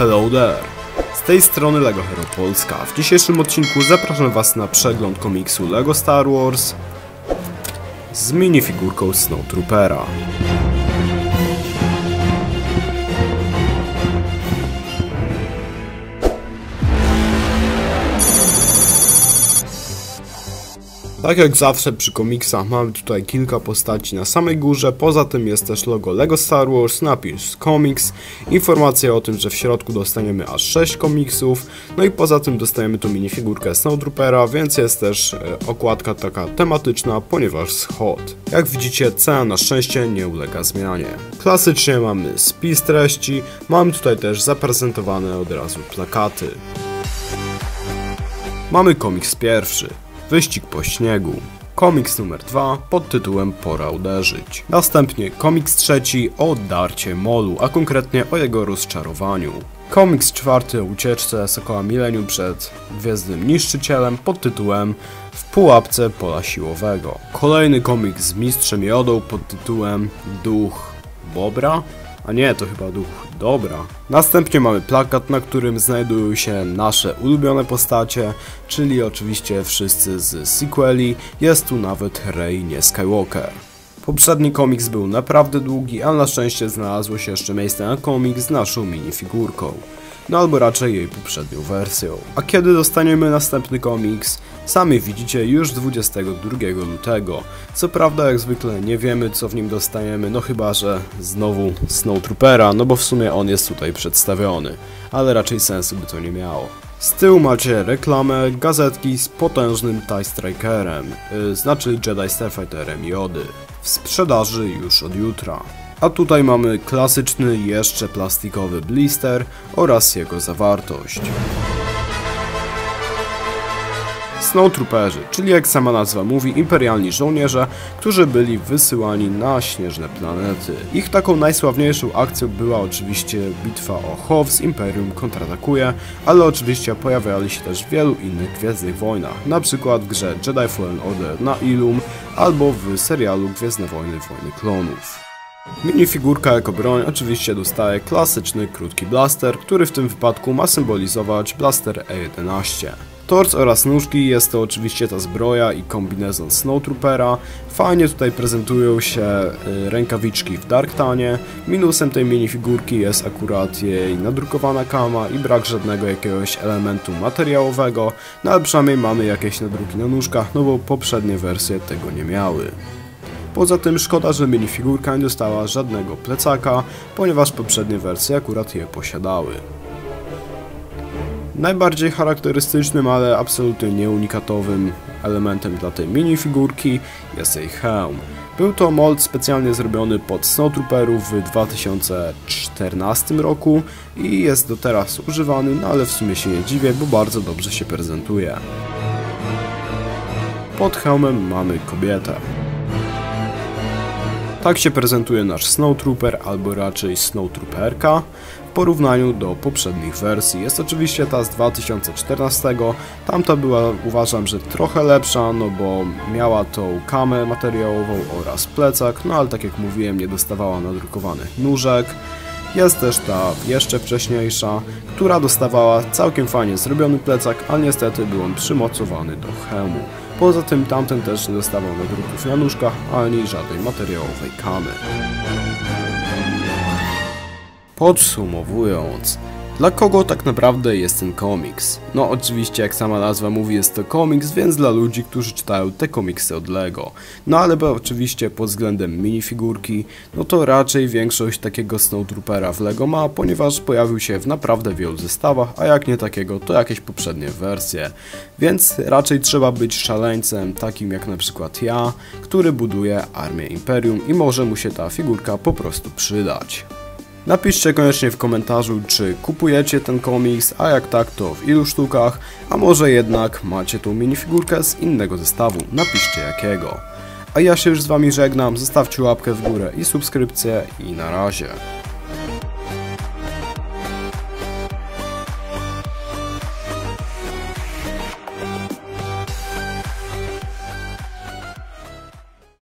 Hello there! Z tej strony LEGO Hero Polska. W dzisiejszym odcinku zapraszam was na przegląd komiksu LEGO Star Wars z minifigurką Snowtroopera. Tak jak zawsze przy komiksach mamy tutaj kilka postaci na samej górze, poza tym jest też logo LEGO Star Wars, napis Comics, informacja o tym, że w środku dostaniemy aż 6 komiksów, no i poza tym dostajemy tu minifigurkę Snowtroopera, więc jest też okładka taka tematyczna, ponieważ schod. Jak widzicie, cena na szczęście nie ulega zmianie. Klasycznie mamy spis treści, mamy tutaj też zaprezentowane od razu plakaty. Mamy komiks pierwszy. Wyścig po śniegu. Komiks numer 2 pod tytułem Pora uderzyć. Następnie komiks trzeci o Darcie Maulu, a konkretnie o jego rozczarowaniu. Komiks czwarty o ucieczce Sokoła Millennium przed Gwiezdnym Niszczycielem pod tytułem W pułapce pola siłowego. Kolejny komiks z Mistrzem Jodą pod tytułem Duch Bobra? A nie, to chyba Duch Dobra. Następnie mamy plakat, na którym znajdują się nasze ulubione postacie, czyli oczywiście wszyscy z sequeli, jest tu nawet Rey, nie Skywalker. Poprzedni komiks był naprawdę długi, ale na szczęście znalazło się jeszcze miejsce na komiks z naszą minifigurką. No albo raczej jej poprzednią wersją. A kiedy dostaniemy następny komiks? Sami widzicie już 22 lutego. Co prawda jak zwykle nie wiemy, co w nim dostaniemy, no chyba że znowu Snowtroopera, no bo w sumie on jest tutaj przedstawiony. Ale raczej sensu by to nie miało. Z tyłu macie reklamę gazetki z potężnym TIE Strikerem, znaczy Jedi Starfighterem Jody. W sprzedaży już od jutra. A tutaj mamy klasyczny, jeszcze plastikowy blister oraz jego zawartość. Snowtrooperzy, czyli jak sama nazwa mówi, imperialni żołnierze, którzy byli wysyłani na śnieżne planety. Ich taką najsławniejszą akcją była oczywiście bitwa o Hoth z Imperium kontratakuje, ale oczywiście pojawiali się też w wielu innych Gwiezdnych Wojnach, na przykład w grze Jedi Fallen Order na Ilum, albo w serialu Gwiezdne Wojny - Wojny Klonów. Minifigurka jako broń oczywiście dostaje klasyczny krótki blaster, który w tym wypadku ma symbolizować blaster E11. Tors oraz nóżki jest to oczywiście ta zbroja i kombinezon Snowtroopera. Fajnie tutaj prezentują się rękawiczki w Darktanie. Minusem tej minifigurki jest akurat jej nadrukowana kama i brak żadnego jakiegoś elementu materiałowego, no ale przynajmniej mamy jakieś nadruki na nóżkach, no bo poprzednie wersje tego nie miały. Poza tym szkoda, że minifigurka nie dostała żadnego plecaka, ponieważ poprzednie wersje akurat je posiadały. Najbardziej charakterystycznym, ale absolutnie nieunikatowym elementem dla tej minifigurki jest jej hełm. Był to mold specjalnie zrobiony pod Snowtrooperów w 2014 roku i jest do teraz używany, no ale w sumie się nie dziwię, bo bardzo dobrze się prezentuje. Pod hełmem mamy kobietę. Tak się prezentuje nasz Snowtrooper, albo raczej Snowtrooperka, w porównaniu do poprzednich wersji. Jest oczywiście ta z 2014, tamta była, uważam, że trochę lepsza, no bo miała tą kamę materiałową oraz plecak, no ale tak jak mówiłem, nie dostawała nadrukowanych nóżek. Jest też ta jeszcze wcześniejsza, która dostawała całkiem fajnie zrobiony plecak, ale niestety był on przymocowany do hełmu. Poza tym tamten też nie dostawał nadruków na nóżkach, ani żadnej materiałowej kamy. Podsumowując, dla kogo tak naprawdę jest ten komiks? No oczywiście jak sama nazwa mówi, jest to komiks, więc dla ludzi, którzy czytają te komiksy od LEGO. No ale oczywiście pod względem minifigurki, no to raczej większość takiego Snowtroopera w LEGO ma, ponieważ pojawił się w naprawdę wielu zestawach, a jak nie takiego, to jakieś poprzednie wersje. Więc raczej trzeba być szaleńcem, takim jak na przykład ja, który buduje armię Imperium i może mu się ta figurka po prostu przydać. Napiszcie koniecznie w komentarzu, czy kupujecie ten komiks, a jak tak, to w ilu sztukach, a może jednak macie tą minifigurkę z innego zestawu, napiszcie jakiego. A ja się już z wami żegnam, zostawcie łapkę w górę i subskrypcję i na razie.